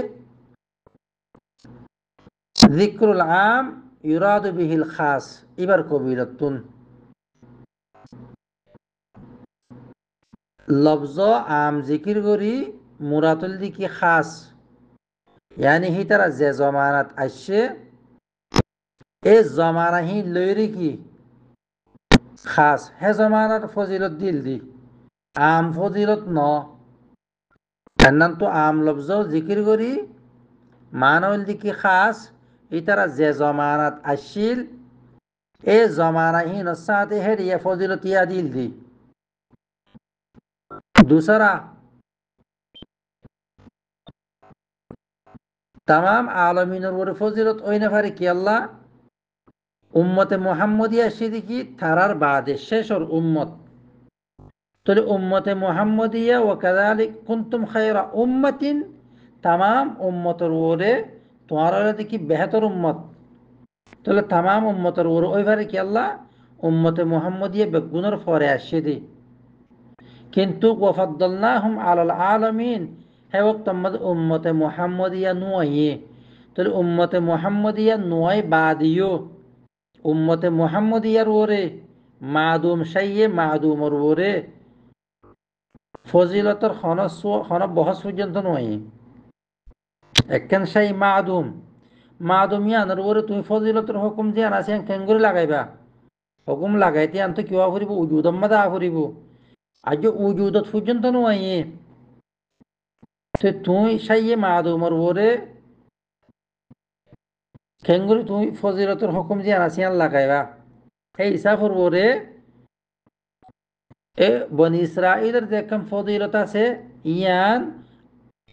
যিকরুল আম ইউরাদু বিহিল খাস এবার কবিরতুন লফজ আম জিকির করি মুরাতুল দিকি খাস ইয়ানি হি তারা যে জমানাত আসছে এ জমানা হি লইরি কি খাস হে জমানার ফজিলত দিল দি আম ফজিলত ন এন্নান তো আম লফজ জিকির করি মানল দিকি খাস ই তারা যে জমানাত আসছিল এ জমানা হি নসাতে হেরিয়া ফজিলত ইয়া দিল দি दूसरा तमाम आलमीनर ওর ফজিলত ওই না পারে কি আল্লাহ উম্মতে মুহাম্মদিয়া সিদ্দিকি তারার বাদে শেষর উম্মত তাহলে উম্মতে মুহাম্মদিয়া ওয়া কাযালিক কুনতুম খায়রা উম্মাতিন तमाम উম্মতর ওরে তোমার দেখি বেহতর উম্মত তাহলে तमाम উম্মতর ওর ওই পারে কি আল্লাহ উম্মতে মুহাম্মদিয়া বেগুনের পরে আসে দি কিন্তু ওয়াফাদ্দালনাহুম আলাল আলামিন হে ওয়াক্ত উম্মতে মুহাম্মদিয়া নয় তাহলে উম্মতে মুহাম্মদিয়া নয় বাদিও উম্মতে মুহাম্মদিয়ার ওরে মাদুম সাইয়ে মাদুমর ওরে ফজিলতর খন বহস পর্যন্ত নয় একখান সাই মাদুম ইয়ানোর ওরে তুমি ফজিলতর হুকুম যে আনাসি কেঙ্গুরি লাগাইবা হুকুম লাগাইতে আনতো কিবা ফুরিব উজুদম্মা দা ফুরিব আজ উজুদত পর্যন্ত নয় তুই সাইয়ে মাদুমর ওরে কেঙ্গুরি তুমি ফজিলতর হুকুম যে আনাসিয়ান লাগাইবা এই হিসাবর ওরে এ বনি ইসরাইলের যেখান ফজিলত আছে ইয়ান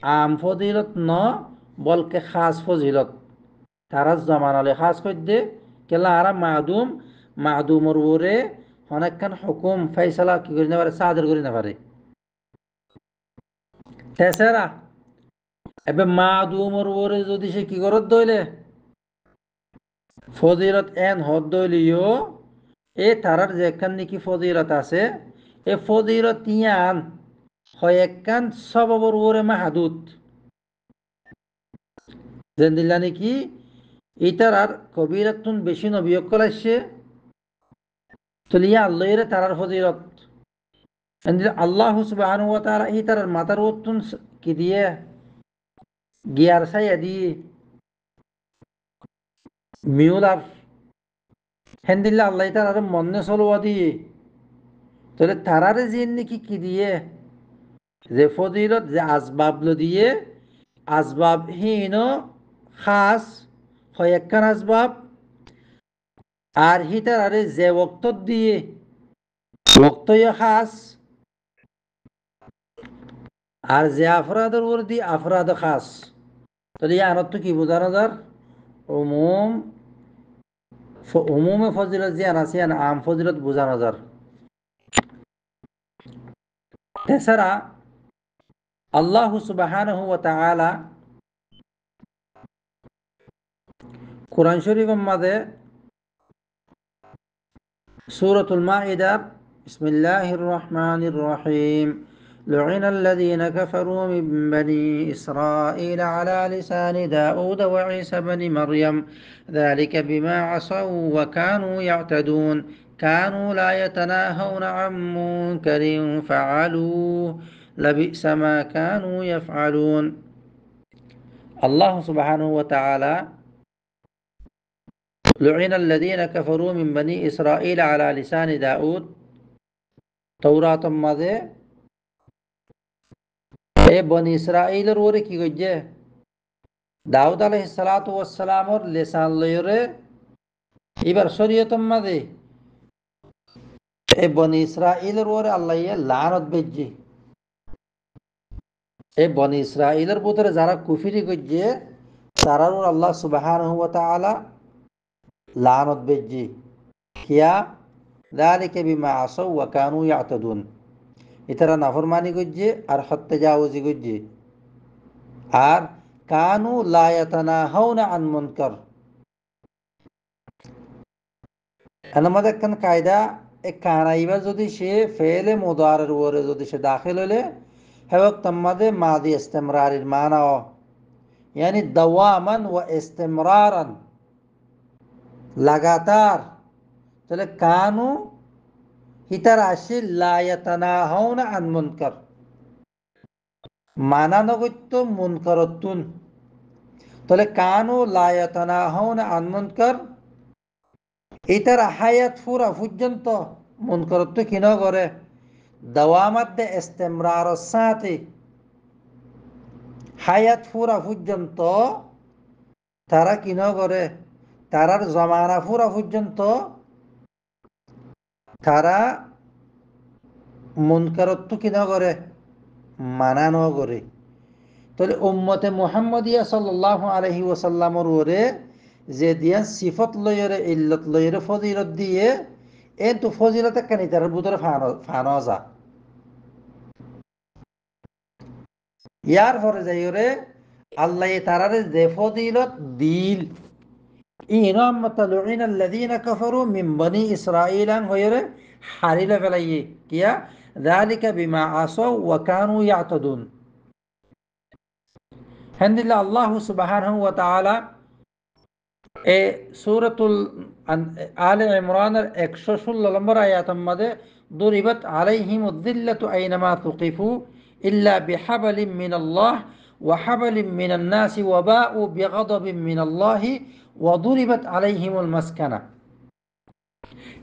আম ফজিলত ন বলকে খাস ফজিলত তারা জমানালে খাস করে দে কেলা আরা মাদুমর ওরে অনেকখান হুকুম ফয়সালা কি করে না পারে, সাদর করে না পারে। তেসারা এবার মা দুমর ওরে যদি সে কি করত দইলে ফজিলত এন হদ দইলিও এ তারার যেখান নাকি ফজিলত আছে এ ফজিলত ইয়ান হয় একখান সবর ওরে মাহাদুত যেন দিলা নাকি ইতার আর কবিরাতুন বেশি নবিয়কল আসছে তলিয়া আল্লাহরে তারার ফজিলত আল্লাহ সুবহানাহু ওয়া তাআলা ইতার মাতার ওতুন কি দিয়ে গিয়ার সাইয়া দিয়ে মিউলার হেন্দিল্লা আল্লাহ তার মনে চলোয়া দিয়ে তাহলে তারারে যে নাকি কি দিয়ে যে ফজিলত যে আসবাবলো দিয়ে আসবাব হীন খাস হয় একখান আসবাব আর হিতার আরে যে ওক্ত দিয়ে ওক্ত খাস আর যে আফরাদের উপর দিয়ে আফরাদ খাস তাহলে আনত কি বোঝানো যার উমুম উমুমে ফজিলত যে আছে আম ফজিলত বোঝানো যার। এছাড়া আল্লাহ সুবহানাহু ওয়া তাআলা কুরআন শরীফের মাঝে সূরাতুল মাইদা বিসমিল্লাহির রহমানির রহিম لعن الذين كفروا من بني إسرائيل على لسان داود وعيسى بن مريم ذلك بما عصوا وكانوا يعتدون كانوا لا يتناهون عن منكر فعلوه لبئس ما كانوا يفعلون الله سبحانه وتعالى لعن الذين كفروا من بني إسرائيل على لسان داود توراة মাঝে এ বনি ইসরাইলের ওরে কি কইছে দাউদ আলাইহিস সালাতু ওয়াস সালামর লিসান লয়রে এবার শরীয়তম মাঝে এ বনি ইসরাইলের ওরে আল্লাহ লানত বেজে এ বনি ইসরাইলের ভিতরে যারা কুফরি কইছে তারার উপর আল্লাহ সুবহানাহু ওয়া তাআলা লানত বেজে কিয়া যালিকা বিমা আসাউ ওয়া কানু ইয়াতাদুন ইতারা নাফরমানি কইছে আর হত্যাজাউজি কইছে আর কানু লা ইয়াতানাহাউনা আন মুনকার আমাদের একখান কায়দা এক কানাইবা যদি সে ফেলে মুদারের ওরে যদি সে দাখিল হলে হেবক তাম্মাদে মাদি ইস্তেমরারির মানা यानी दवामन व इस्तेमरारन लगातार তাহলে কানু হিতার আসি লায়াতানাহাউনা আন মুনকার মানানগত্য মুনকারতুন তাহলে কানু লায়াতানাহাউনা আন মুনকার এটার হায়াত পুরা পর্যন্ত মুনকারত্ব কিন করে দাওয়ামাত দে ইস্তেমরার সাথে হায়াত পুরা পর্যন্ত তারা কিন করে তারার জমানা পুরা পর্যন্ত তারা মুনকারত্ব কিন করে মানানো করে তাহলে উম্মতে মুহাম্মদিয়া সাল্লাল্লাহু আলাইহি ওয়াসাল্লামর ওরে যে দিয়া সিফত লয়রে ইল্লত লয়রে ফজিলত দিয়ে এতো ফজিলত কানি তার ভিতরে ফানো যা ইয়ার পরে যাইরে আল্লাহ তারারে যে ফজিলত দিল ইনাম তালুইন আল্লাযীনা কাফারু মিন বনি ইসরাঈল হয়রে হারিলা ফেলাইয়ে কিয়া যালিকা বিমা আসাউ ওয়া কানু ইয়াতাদুন হামদুলিল্লাহ আল্লাহ সুবহানাহু ওয়া তাআলা এ সূরাতুল আলে ইমরানের 116 নম্বর আয়াতের মধ্যে দুরিবাত আলাইহিমুদ যিল্লাতু আইনামা তুকিফু ইল্লা বিহাবলিম মিনাল্লাহ ওয়া হাবলিম মিনান নাসি ওয়া বাউ বিগাদাবিন মিনাল্লাহি ওয়া দুরিবাত আলাইহিমুল মাসকানা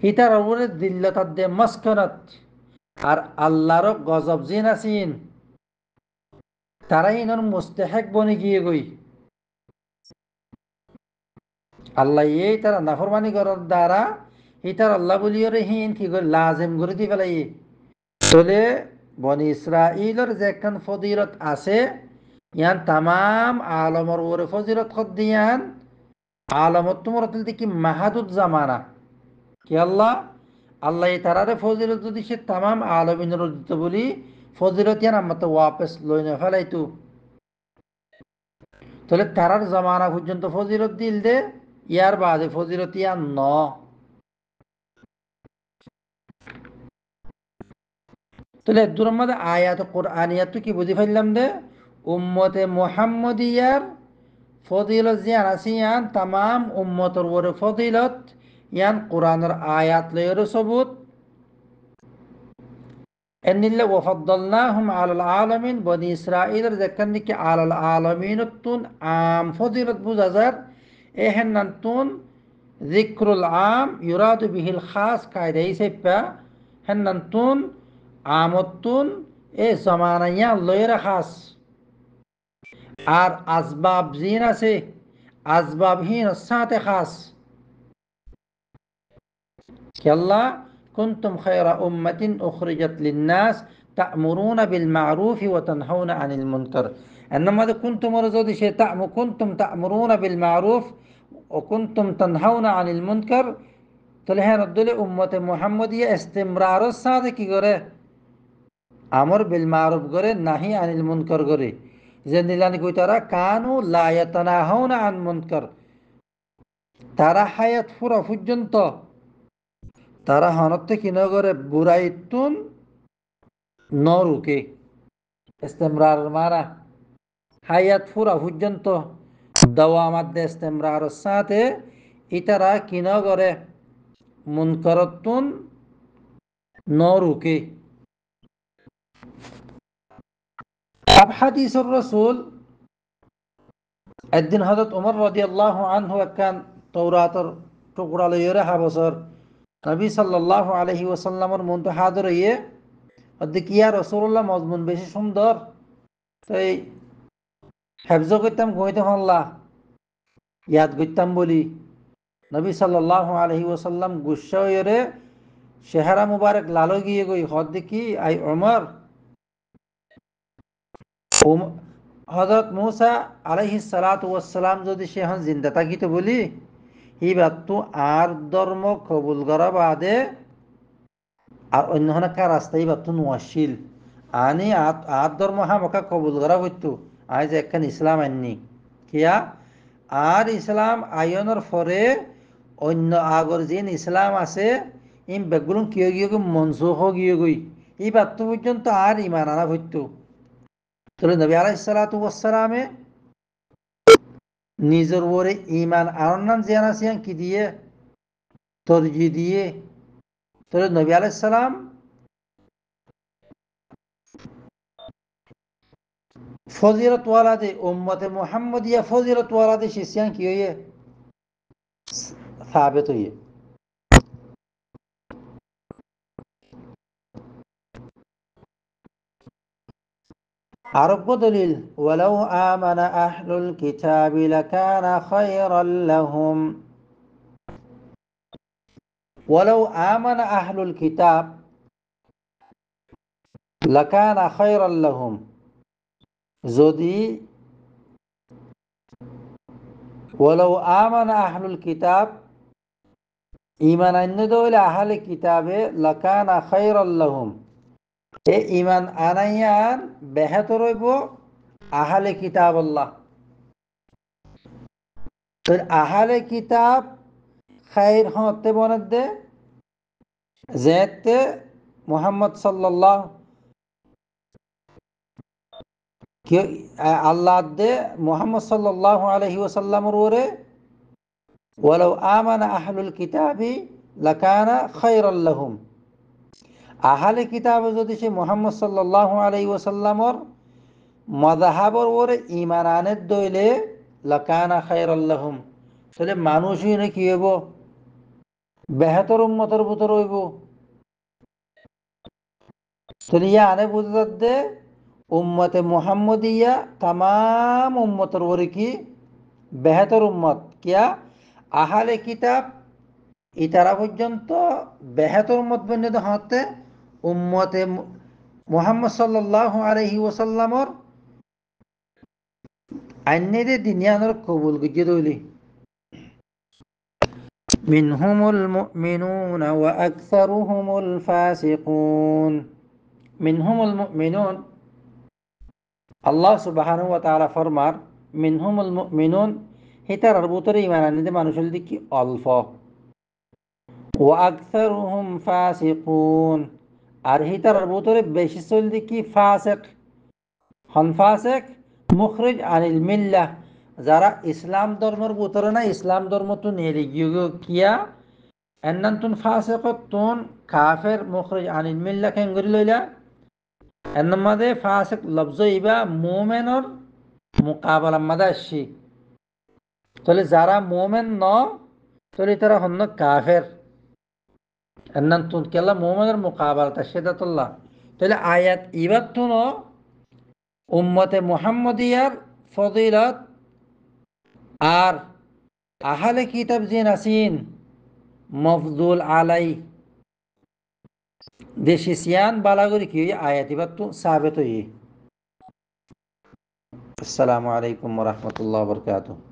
ইতার উপরে যিল্লাত দে মাসকানাত আর আল্লাহর গজব জিন আছিন তারা ইনর মুস্তাহিক বনে গিয়ে গই আল্লাহ এই তারা নাফরমানি করার দ্বারা ইতার আল্লাহ বলিয়রে হিন কি করে লাজিম করে দি ফেলাই চলে বনি ইসরাইলের যে একখান ফজিলত আছে ইয়ান তামাম আলমর ওরে ফজিলত কদ দিয়ান আলমত তোমার কি মাহাদুদ জামানা কি আল্লাহ আল্লাহ তারারে ফজিলত যদি সে তামাম আলমিনের দিত বলি ফজিলত ইয়ান আমার তো ওয়াপস লই না ফেলাইতো তাহলে তারার জমানা পর্যন্ত ফজিলত দিল দে ইয়ার বাদে ফজিলত ইয়ান ন তাহলে দুর মধ্যে আয়াত কোরআনিয়াত কি বুঝি ফেললাম দে উম্মতে মুহাম্মদিয়ার ফজিলত জিয়ান আছে ইয়ান তামাম উম্মতর ওরে ফজিলত ইয়ান কোরআনের আয়াত লয়ের সবুত এনিল্লা ওয়াফাদ্দালনাহুম আলাল আলামিন বনি ইসরাঈলের যেখান থেকে আলাল আলামিনতুন আম ফজিলত বুঝা যার এহেন্নান্তুন যিকরুল আম ইউরাদু বিহিল খাস কায়দা হিসেবে হেন্নান্তুন আমতুন এ জমানাইয়া লয়ের খাস আর আসবাব জিন আছে আসবাবহীন সাথে খাস কেল্লা কুনতুম খায়রা উম্মাতিন উখরিজাত লিন্নাস তা'মুরুনা বিল মা'রুফি ওয়া তানহাউনা আনিল মুনকার এন্নামা কুনতুম যদি সে কুনতুম তা'মুরুনা বিল মা'রুফ ও কুনতুম তানহাউনা আনিল মুনকার তাহলে হ্যাঁ রদ্দুলে উম্মতে মুহাম্মদিয়া ইস্তিমরারের সাথে কি করে আমর বিল মা'রুফ করে নাহি আনিল মুনকার করে যে নিলানি কই তারা কানু লা ইয়াতানাহাউনা আন মুনকার তারা হায়াত পুরা পর্যন্ত তারা হনতে কি নগরে বুড়াইতুন নরুকে ইস্তেমরার মারা হায়াত পুরা পর্যন্ত দাওয়ামাত দে ইস্তেমরার সাথে ইতারা কি নগরে মুনকারতুন নরুকে আব হাদিসুর রাসূল একদিন হযরত ওমর রাদিয়াল্লাহু আনহু একখান তাওরাতের টুকরা লইয়া হাবসর নবী সাল্লাল্লাহু আলাইহি ওয়াসাল্লামের মন তো হাজির হইয়ে অদ্দিকে ইয়া রাসূলুল্লাহ মজমুন বেশি সুন্দর তাই হেফজ করতাম গইতে হল্লা ইয়াদ করতাম বলি নবী সাল্লাল্লাহু আলাইহি ওয়াসাল্লাম গুসা হইরে চেহারা মুবারক লালো গিয়ে গই হদ্দিকি আই ওমর হযরত মূসা আলাইহিস সালাতু ওয়াস সালাম যদি সে হন জিন্দা থাকিতো বলি ই বাতু আর ধর্ম কবুল করা বাদে আর অন্য একটা রাস্তায় বাতু নোয়াশিল আনি আর ধর্ম হামকা কবুল করা হইতো আজ একখান ইসলাম আননি কিয়া আর ইসলাম আয়নের পরে অন্য আগর যেন ইসলাম আছে ইম বেগুলো কিয় গিয়ে মনসুখ গিয়ে গই এই বাতু পর্যন্ত আর ইমান আনা হইতো তাহলে নবী আলাইহিস সালাতু ওয়াস সালামে নিজের ওরে ইমান আনন্দ জিয়ান আসিয়ান কি দিয়ে তরজি দিয়ে তাহলে নবী আলাইহিস সালাম ফজিলত ওয়ালাদে উম্মতে মুহাম্মদিয়া ফজিলত ওয়ালাদে শিষ্যান কি হইয়ে সাবিত হইয়ে আরব্য দলিল ওয়ালাউ আমানা আহলুল কিতাবি লাকানা খায়রাল লাহুম ওয়ালাউ আমানা আহলুল কিতাব লাকানা খায়রাল লাহুম যদি ওয়ালাউ আমানা আহলুল কিতাব ঈমান আননে দইলে আহলে কিতাবে লাকানা খায়রাল লাহুম এ ঈমান আনাইয়ান বেহেতর হইব আহলে কিতাব আল্লাহ তো আহলে কিতাব খায়র হতে বনের দে যেতে মুহাম্মদ সাল্লাল্লাহু আল্লাহ দে মুহাম্মদ সাল্লাল্লাহু আলাইহি ওয়াসাল্লামের ওরে ওয়ালাউ আমানা আহলুল কিতাবি লাকানা খায়রাল লাহুম আহলে কিতাব যদি সে মুহাম্মদ সাল্লাল্লাহু আলাইহি ওয়াসাল্লামের মাযহাবর ওরে ঈমান আনে দইলে লাকানা খায়রাল লাহুম তাহলে মানুষই না কি হইব বেহতর উম্মতের ভিতর হইব তাহলে ইয়া আনে বুঝতে দে উম্মতে মুহাম্মদিয়া তামাম উম্মতের ওরে কি বেহতর উম্মত কিয়া আহলে কিতাব ইতারা পর্যন্ত বেহতর উম্মত বন্যত হতে উম্মতে মুহাম্মদ সাল্লাল্লাহু আলাইহি ওয়াসাল্লামর আইনেরে দুনিয়ার কবুল গিয়ে দইলি মিনহুমুল মুমিনুনা ওয়া আকসারুহুমুল ফাসিকুন। মিনহুমুল মুমিনুন, আল্লাহ সুবহানাহু ওয়া তাআলা ফরমার মিনহুমুল মুমিনুন, হিতার ভিতরে ঈমান আনিতে মানুষের দিকে অল্প। ওয়া আকসারুহুম ফাসিকুন, আর হিতার ভিতরে বেশি চল দিকে ফাসিক। হন ফাসিক মুখরিজ আনিল মিল্লাহ, যারা ইসলাম ধর্মের ভিতরে না, ইসলাম ধর্ম তো নেলি কিয়া এন্নান্তুন ফাসিকতুন কাফের মুখরিজ আনিল মিল্লাহ কেঙ্গরি লইলা এর মাঝে ফাসিক লফজ ইবা মুমেনর মুকাবালা মাদা আসছি। তাহলে যারা মুমেন ন, তাহলে তারা হন্য কাফের। এন্নান্তুন কেলা মুমেনের মুকাবালাটা সেদাতুল্লাহ। তাহলে আয়াত ইবার তুন উম্মতে মুহাম্মদিয়ার ফজিলত আর আহলে কিতাব জিন আসিন মফদুল আলাই দেশি সিয়ান বালাগুরি কি আয়াত ইবার তু সাবেত। আসসালামু আলাইকুম ওয়া রাহমাতুল্লাহি ওয়া বারাকাতুহু।